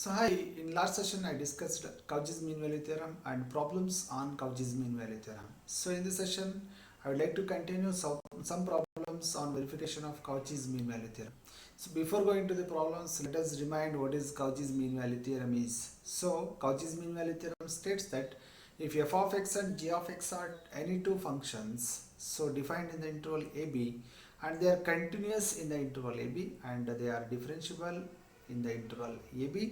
So hi, in last session I discussed Cauchy's mean value theorem and problems on Cauchy's mean value theorem. So in this session I would like to continue some problems on verification of Cauchy's mean value theorem. So before going to the problems, let us remind what is Cauchy's mean value theorem is. So Cauchy's mean value theorem states that if f of x and g of x are any two functions, so defined in the interval ab, and they are continuous in the interval ab and they are differentiable in the interval ab,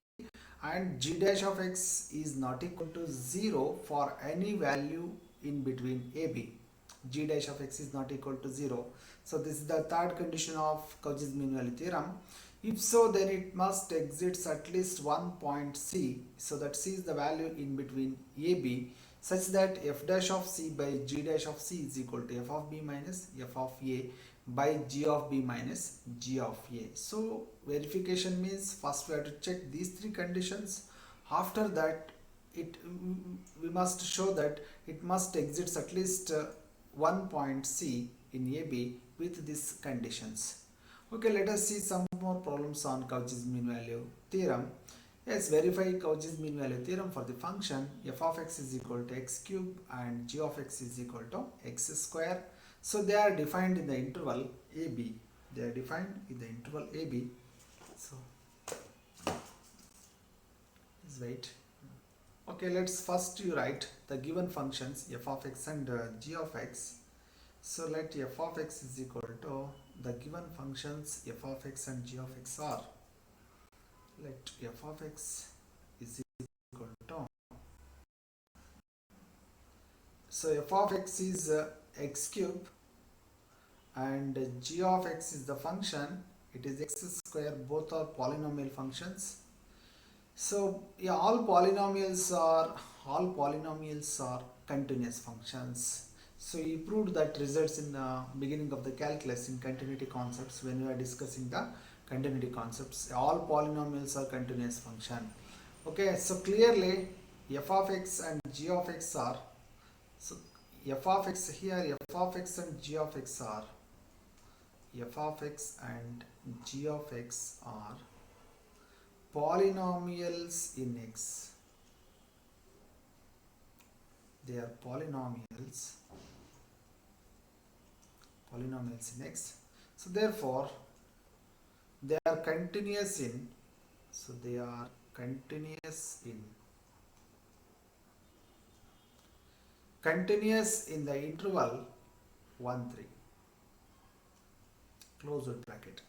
and g dash of x is not equal to 0 for any value in between ab. G dash of x is not equal to 0. So this is the third condition of Cauchy's mean value theorem. If so, then it must exist at least one point c, so that c is the value in between ab, such that f dash of c by g dash of c is equal to f of b minus f of a by g of b minus g of a. So verification means first we have to check these three conditions. After that, we must show that it must exist at least one point c in AB with these conditions. Okay, let us see some more problems on Cauchy's mean value theorem. Yes, verify Cauchy's mean value theorem for the function f of x is equal to x cube and g of x is equal to x square. So they are defined in the interval AB. They are defined in the interval AB. So let's wait. Okay, let's first you write the given functions f of x and g of x. So let f of x is equal to the given functions f of x and g of x are, let f of x is equal to, so f of x is x cube and g of x is the function, it is x square, both are polynomial functions. So yeah, all polynomials are continuous functions. So you proved that results in the beginning of the calculus in continuity concepts when we are discussing the continuity concepts. All polynomials are continuous function. Okay, so clearly f of x and g of x are, so f of x here, f of x and g of x are, f of x and g of x are polynomials in x. They are polynomials in x. So therefore they are continuous in, so they are continuous in the interval 1 3, closed bracket.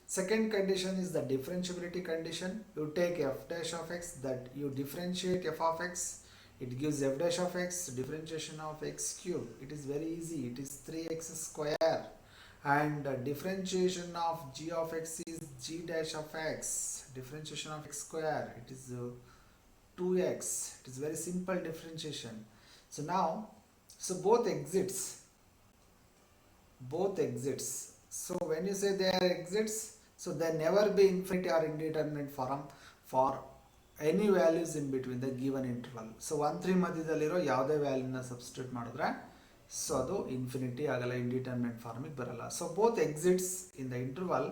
Second condition is the differentiability condition. You take f dash of x, that you differentiate f of x, it gives f dash of x, differentiation of x cube. It is very easy, it is 3x square, and differentiation of g of x is g dash of x, differentiation of x square, it is 2x. It is very simple differentiation. So now, so both exits. So when you say they are exits, so there never be infinite or indeterminate form for any values in between the given interval. So 1 3 ಮಧ್ಯದಲ್ಲಿರೋ ಯಾವುದೇ ವ್ಯಾಲ್ಯೂನ substitute ಮಾಡಿದ್ರೆ so ಅದು infinity ಆಗಲ್ಲ, indeterminate ಫಾರ್ಮಿಗೆ ಬರಲ್ಲ. So both exits in the interval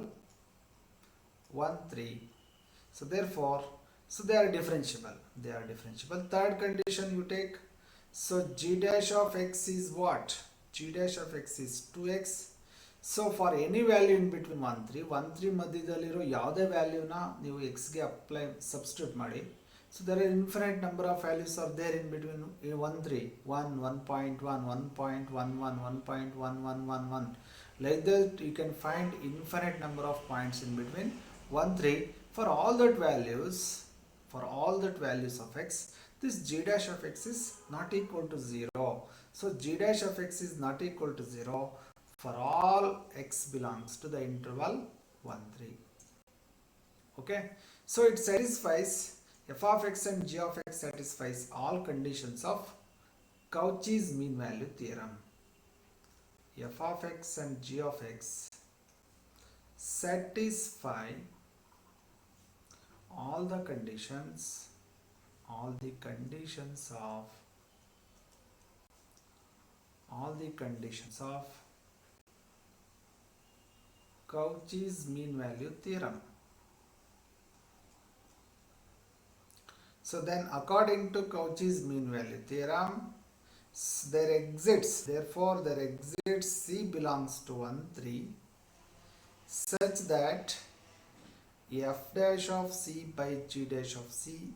1 3. So therefore, so they are differentiable. Third condition you take, so g dash of x is what? G dash of x is 2x. So for any value in between 1 3 ಮಧ್ಯದಲ್ಲಿರೋ ಯಾವುದೇ ವ್ಯಾಲ್ಯೂನ ನೀವು x ಗೆ apply substitute ಮಾಡಿ. So there are infinite number of values are there in between 1 3, 1 1.1, 1.11, 1.1111. Like that you can find infinite number of points in between 1 3. For all that values of x, this g dash of x is not equal to 0. So g dash of x is not equal to 0 for all x belongs to the interval 1 3. Okay, so it satisfies, f of x and g of x satisfies all conditions of Cauchy's mean value theorem. F of x and g of x satisfy all the conditions of Cauchy's mean value theorem. So then according to Cauchy's mean value theorem, their exits, therefore their exits C belongs to 1, 3 such that f dash of C by g dash of C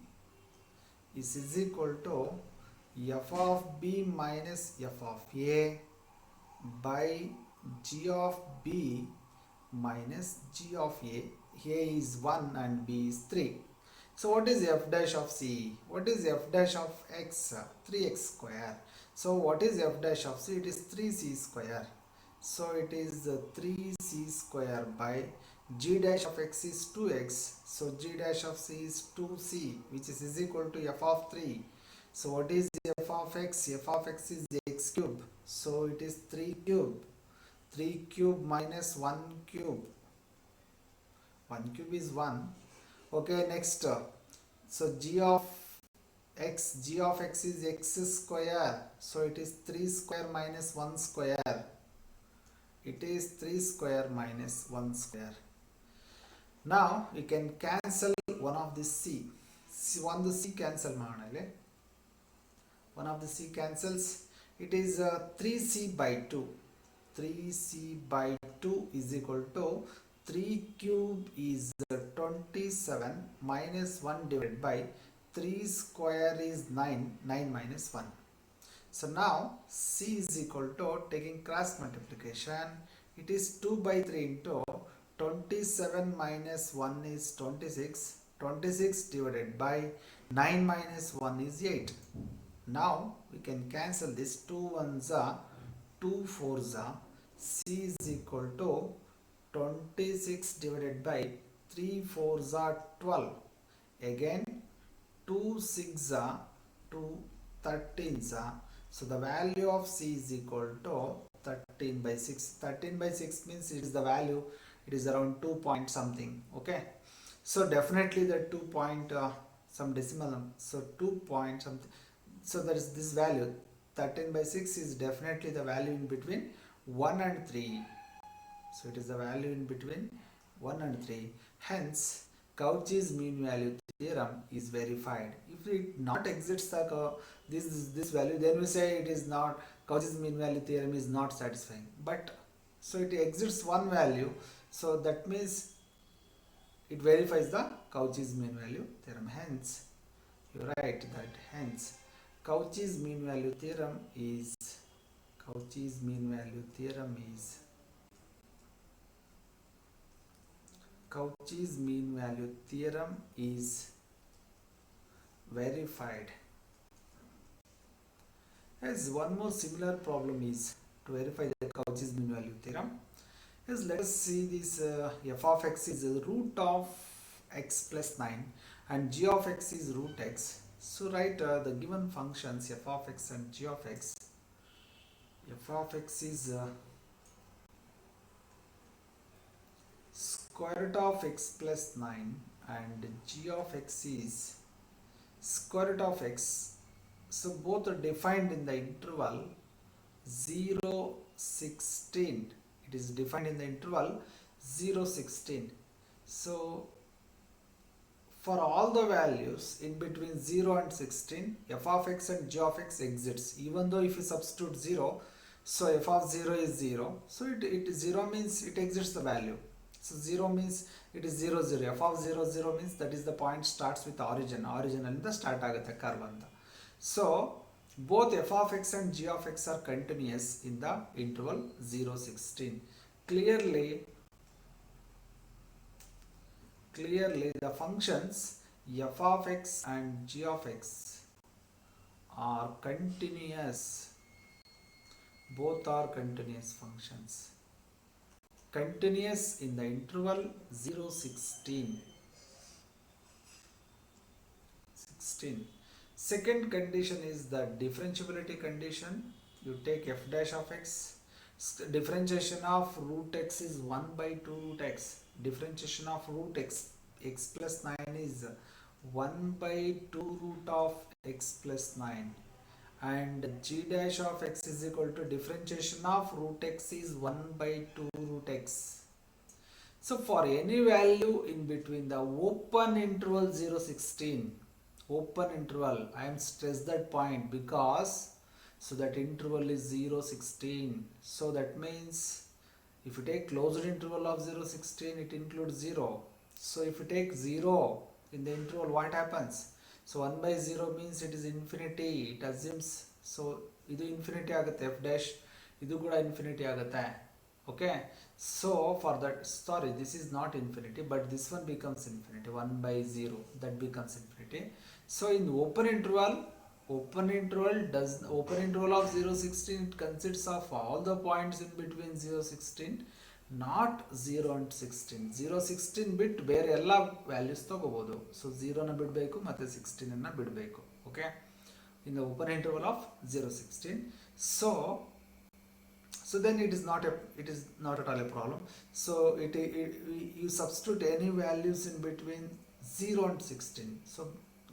is equal to f of B minus f of A by g of B minus g of A. A is 1 and B is 3. So what is f dash of C? What is f dash of x? 3x square. So what is f dash of C? It is 3c square. So it is 3c square by g dash of x is 2x. So g dash of C is 2c, which is equal to f of 3. So what is f of x? F of x is x cube. So it is 3 cube. 3 cube minus 1 cube. 1 cube is 1. Okay, next. So g of x is x square. So it is 3 square minus 1 square. It is 3 square minus 1 square. Now we can cancel one of the c. One the c cancel ಮಾಡಲೆ. One of the c cancels. It is 3c by 2. 3c by 2 is equal to 3 cube is 27 minus 1 divided by 3 square is 9. 9 minus 1. So now c is equal to, taking cross multiplication, it is 2 by 3 into 27 minus 1 is 26. 26 divided by 9 minus 1 is 8. Now we can cancel this. 2 ones are 2 fours are. C is equal to 26 divided by 3 fours are 12. Again 2 six are 2 13s are. So the value of C is equal to 13 by 6. 13 by 6 means it is the value, it is around 2 point something. Okay. So definitely the 2 point some decimal. So 2 point something. So there is this value. 13 by 6 is definitely the value in between 1 and 3. So it is the value in between 1 and 3. Hence Cauchy's mean value theorem is verified. If it not exits the this value, then we say it is not, Cauchy's mean value theorem is not satisfying. But so it exits one value, so that means it verifies the Cauchy's mean value theorem. Hence you write that hence Cauchy's mean value theorem is Cauchy's mean value theorem is Cauchy's mean value theorem is verified. As one more similar problem is to verify the Cauchy's mean value theorem. Yes, let us see this f of x is the root of x plus 9 and g of x is root x. So write the given functions f of x and g of x. F of x is square root of x plus 9 and g of x is square root of x. So both are defined in the interval 0, 16. It is defined in the interval 0, 16. So for all the values in between 0 and 16, f of x and g of x exits. Even though if you substitute 0, so f of 0 is 0. So it 0 means it exits the value. So 0 means it is 0, 0. F of 0, 0 means that is the point starts with the origin. Origin and the start agata curve anta. So both f of x and g of x are continuous in the interval 0, 16. Clearly the functions f of x and g of x are continuous. Both are continuous functions. Continuous in the interval 0, 16. Second condition is the differentiability condition. You take f dash of x. Differentiation of root x is 1 by 2 root x. Differentiation of root x plus 9 is 1 by 2 root of x plus 9. And g dash of x is equal to differentiation of root x is 1 by 2 root x. So for any value in between the open interval 0, 16, open interval. I am stress that point because so that interval is 0 16. So that means if you take closed interval of 0 16, it includes 0. So if you take 0 in the interval, what happens? So 1 by 0 means it is infinity. It assumes so ಇದು infinity ಆಗುತ್ತೆ f dash, ಇದು ಕೂಡ infinity ಆಗುತ್ತೆ. Okay, so for that, sorry, this is not infinity, but this one becomes infinity. 1 by 0, that becomes infinity. So in open interval of 0 16, it consists of all the points in between 0 16, not 0 and 16. 0 16 ಬಿಟ್ಟು ಬೇರೆ ಎಲ್ಲ values ತಗೋಬಹುದು. So 0ನ ಬಿಡಬೇಕು ಮತ್ತೆ 16 ಬಿಡಬೇಕು. Okay, in the open interval of 0 16. So then it is not at all a problem. So you substitute any values in between 0 and 16. So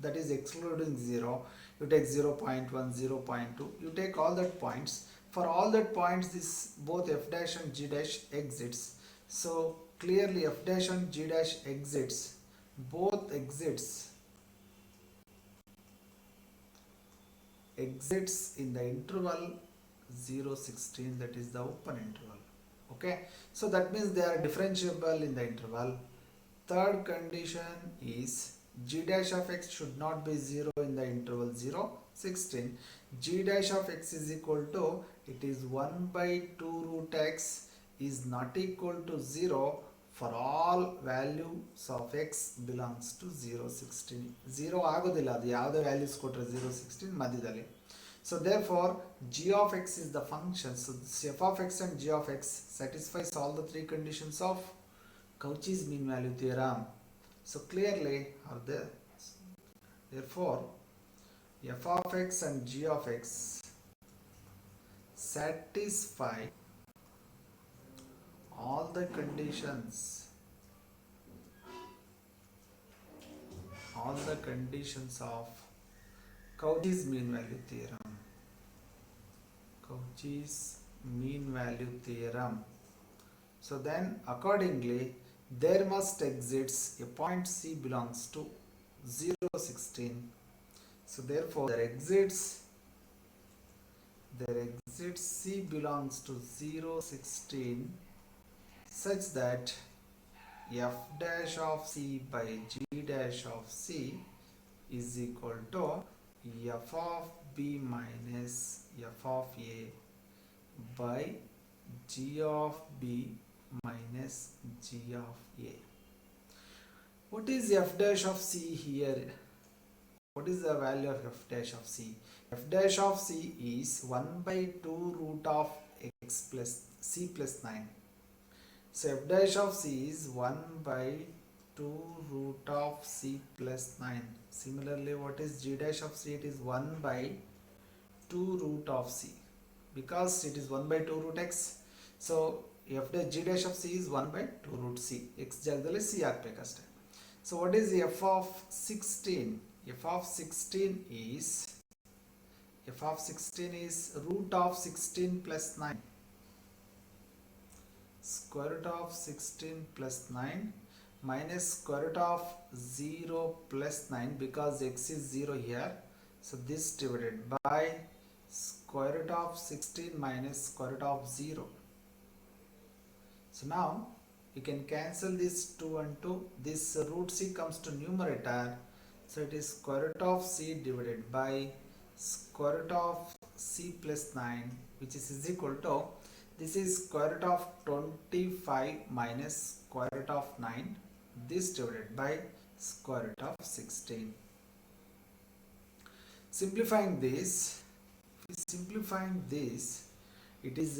that is excluding 0. You take 0.1, 0.2. You take all that points. For all that points, this both f dash and g dash exits. So clearly f dash and g dash exits. Both exits in the interval 0 16, that is the open interval. Okay, so that means they are differentiable in the interval. Third condition is g dash of x should not be 0 in the interval 0 16. G dash of x is equal to, it is 1 by 2 root x is not equal to 0 for all values of x belongs to 0 16. 0 ಆಗೋದಿಲ್ಲ, ಅದು ಯಾವುದೇ values ಕೊಟ್ಟರೆ 0 16 ಮಧ್ಯದಲ್ಲಿ. So therefore g of x is the function. So this f of x and g of x satisfies all the three conditions of Cauchy's mean value theorem. So clearly are there. Therefore f of x and g of x satisfy all the conditions of Cauchy's mean value theorem. Cauchy's mean value theorem. So then accordingly there must exist a point C belongs to 0 16. So therefore there exits C belongs to 0 16 such that f dash of C by g dash of C is equal to f of b minus f of a by g of b minus g of a. What is f dash of C here? What is the value of f dash of C? F dash of C is 1 by 2 root of x plus C plus 9. So f dash of C is 1 by 2 root of C plus 9. Similarly, what is g dash of C? It is 1 by 2 root of C, because it is 1 by 2 root x. So f dash g dash of C is 1 by 2 root C. X ಜಾಗದಲ್ಲಿ C ಹಾಕಬೇಕಷ್ಟೇ. So what is f of 16? F of 16 is root of 16 plus 9. Square root of 16 plus 9 minus square root of 0 plus 9, because x is 0 here. So this divided by square root of 16 minus square root of 0. So now you can cancel this 2 and 2. This root C comes to numerator. So it is square root of C divided by square root of C plus 9, which is equal to, this is square root of 25 minus square root of 9. This divided by square root of 16. Simplifying this, it is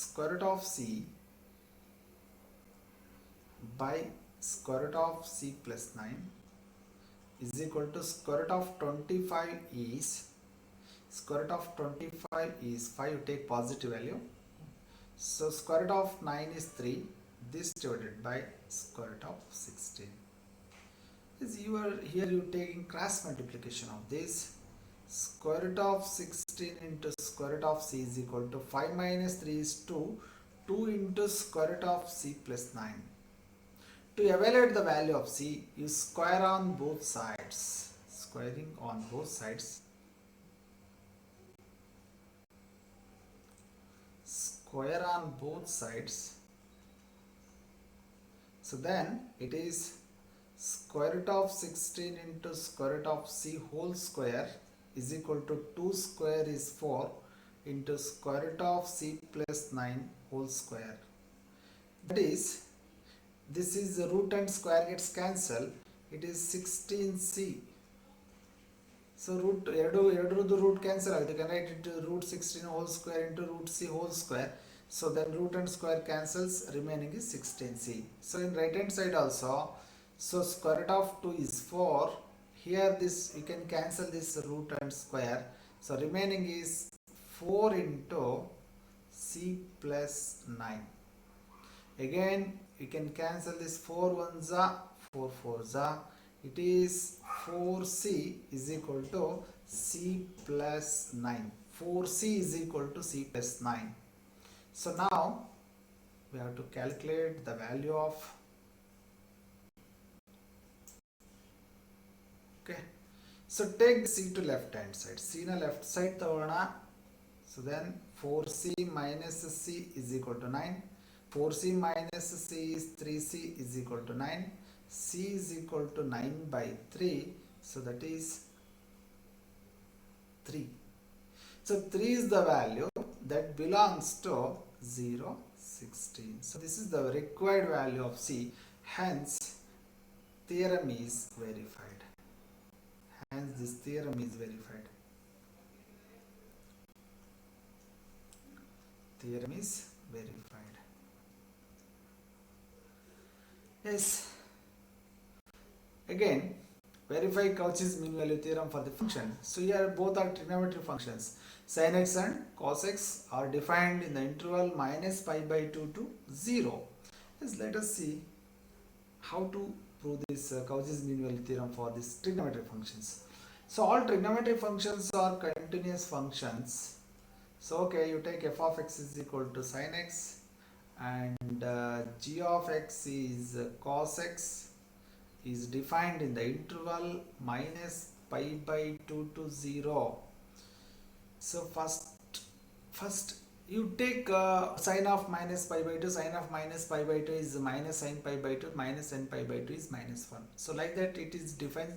square root of C by square root of C plus 9 is equal to square root of 25 is 5. You take positive value. So square root of 9 is 3. This divided by square root of 16. Here you taking cross multiplication of this. Square root of 16 into square root of C is equal to 5 minus 3 is 2. 2 into square root of C plus 9. To evaluate the value of C, you square on both sides. squaring on both sides. Square on both sides. So then it is square root of 16 into square root of c whole square is equal to 2 square is 4 into square root of c plus 9 whole square. That is, this is the root and square gets cancelled. It is 16c. So root the root cancel. You can write it root 16 whole square into root c whole square. So then root and square cancels, remaining is 16c. So in right hand side also, so square root of 2 is 4. Here this you can cancel this root and square. So remaining is 4 into c plus 9. Again you can cancel this 4 ones are 4 fours are. It is 4c is equal to c plus 9. 4c is equal to c plus 9. So now we have to calculate the value of, okay, so take c to left hand side. C na left side tagona. So then 4c minus c is equal to 9. 4c minus c is 3c is equal to 9. C is equal to 9 by 3. So that is 3. So 3 is the value that belongs to 0, 16. So this is the required value of C. Hence, theorem is verified. Hence, this theorem is verified. Theorem is verified. Yes. Again, verify Cauchy's mean value theorem for the function. So here both are trigonometric functions. Sin x and cos x are defined in the interval minus pi by 2 to 0. Yes, let us see how to prove this Cauchy's mean value theorem for these trigonometric functions. So all trigonometric functions are continuous functions. So okay, you take f of x is equal to sin x and g of x is cos x is defined in the interval minus pi by 2 to 0. So first you take sine of minus pi by 2. Sine of minus pi by 2 is minus sine pi by 2. Minus sine pi by 2 is minus 1. So like that it is defined.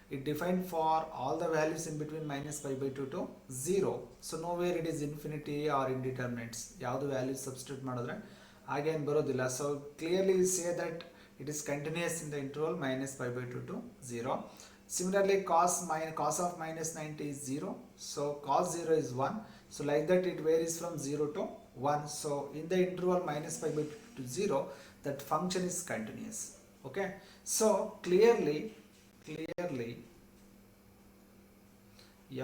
It defined for all the values in between minus pi by 2 to 0. So nowhere it is infinity or indeterminates. ಯಾವುದು values substitute ಮಾಡಿದ್ರೆ ಹಾಗೆ ಏನು ಬರೋದಿಲ್ಲ. So clearly we say that it is continuous in the interval minus pi by 2 to 0. Similarly, cos of minus 90 is 0. So cos 0 is 1. So like that it varies from 0 to 1. So in the interval minus pi by 2 to 0, that function is continuous. Okay. So clearly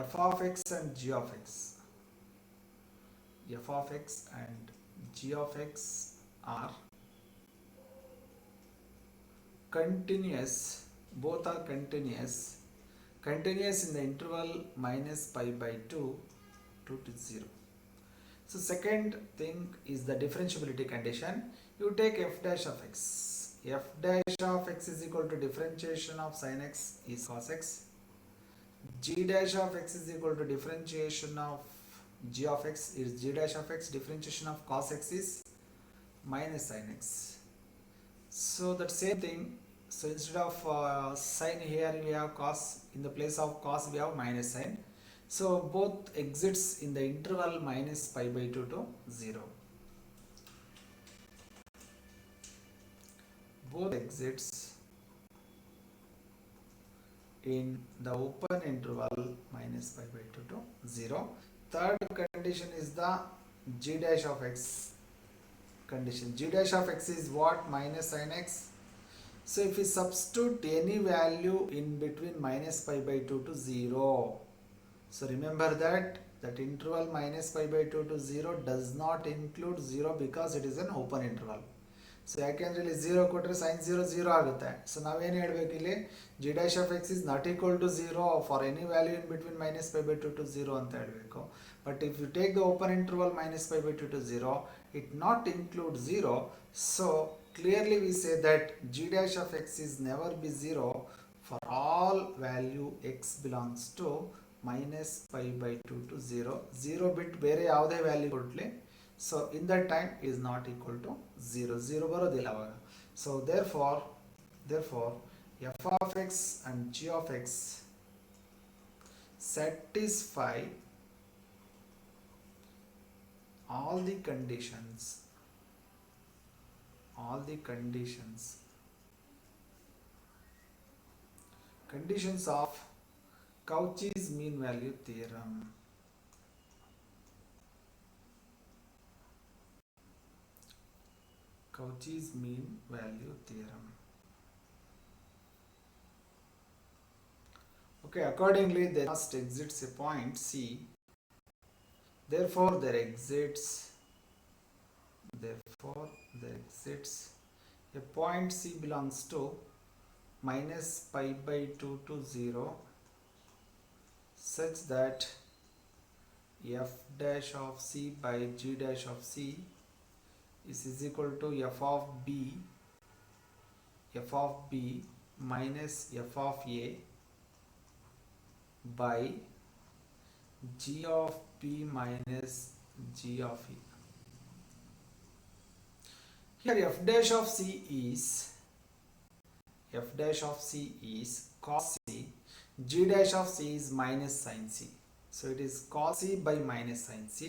f of x and g of x, f of x and g of x are continuous. Both are continuous in the interval minus pi by 2 to 0. So second thing is the differentiability condition. You take f dash of x. F dash of x is equal to differentiation of sin x is cos x. G dash of x is equal to differentiation of g of x is g dash of x. Differentiation of cos x is minus sin x. So that same thing. So instead of sin here we have cos. In the place of cos we have minus sin. So both exits in the interval minus pi by 2 to 0. Both exits in the open interval minus pi by 2 to 0. Third condition is the g dash of x condition. G dash of x is what? Minus sin x. So if we substitute any value in between minus pi by 2 to 0, so remember that interval minus pi by 2 to 0 does not include 0 because it is an open interval. So ಯಾಕೆಂದ್ರೆ ಇಲ್ಲಿ 0 ಕೊಟ್ಟರೆ sin 0 0 ಆಗುತ್ತೆ. So ನಾವೇನು ಹೇಳಬೇಕು ಇಲ್ಲಿ g dash of x is not equal to 0 for any value in between minus pi by 2 to 0 ಅಂತ ಹೇಳಬೇಕು. But if you take the open interval minus pi by 2 to 0, it not include 0. So clearly we say that g dash of x is never be 0 for all value x belongs to minus pi by 2 to 0. 0 bit ಬೇರೆ ಯಾವುದೇ value ಕೊಡಲಿ, so in that time is not equal to 0. 0 ಬರೋದಿಲ್ಲ ಅವಾಗ. So therefore f of x and g of x satisfy all the conditions of Cauchy's mean value theorem. Cauchy's mean value theorem. Okay, accordingly there must exist a point C. Therefore there exists a point C belongs to minus pi by 2 to 0 such that f dash of C by g dash of C is equal to f of b minus f of a by g of b minus g of e. Here f dash of C is cos C, g dash of C is minus sin C. So it is cos C by minus sin C.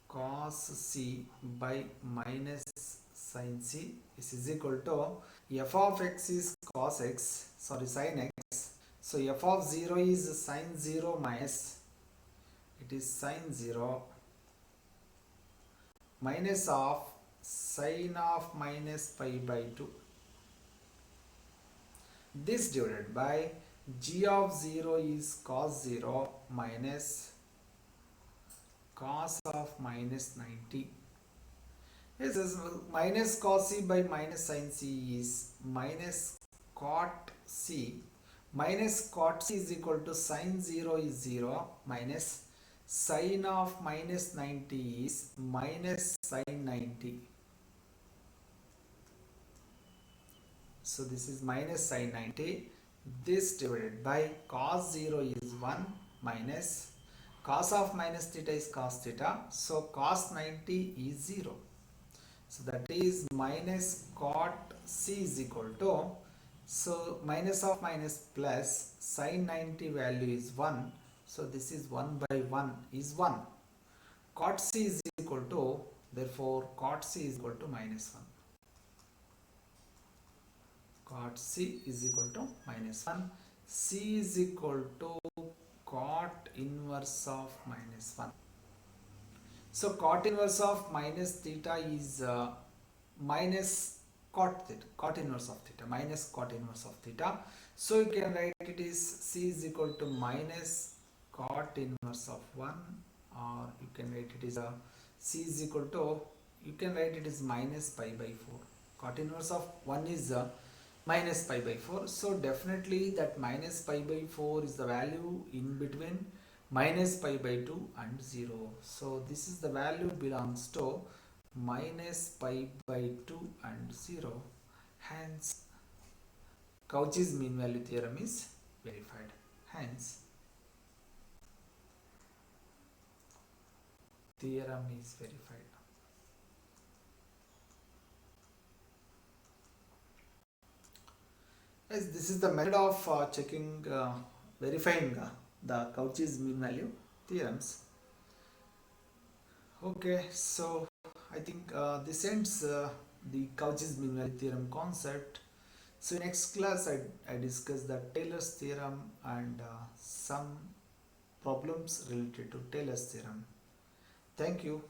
Cos C by minus sin C is equal to f of x is cos x, sin x. So f of 0 is sin 0 minus, it is sin 0 minus of sin of minus pi by 2. This divided by g of 0 is cos 0 minus cos of minus 90. Yes, minus cos C by minus sin C is minus cot C. Minus cot C is equal to sin 0 is 0 minus sin of minus 90 is minus sin 90. So this is minus sin 90. This divided by cos 0 is 1 minus cos of minus theta is cos theta. So cos 90 is 0. So that is minus cot C is equal to, so minus of minus plus sin 90 value is 1. So this is 1 by 1 is 1. Cot C is equal to, therefore cot C is equal to minus 1. Cot C is equal to minus 1. C is equal to cot inverse of minus 1. So cot inverse of minus theta is minus cot inverse of theta, minus cot inverse of theta. So you can write it is C is equal to minus cot inverse of 1, or you can write it is C is equal to, you can write it is minus pi by 4. Cot inverse of 1 is minus pi by 4. So definitely that minus pi by 4 is the value in between minus pi by 2 and 0. So this is the value belongs to minus pi by 2 and 0. Hence Cauchy's mean value theorem is verified. Hence theorem is verified. Yes, this is the method of verifying the Cauchy's mean value theorems. Okay, so I think this ends the Cauchy's mean value theorem concept. So in next class I discuss the Taylor's theorem and some problems related to Taylor's theorem. Thank you.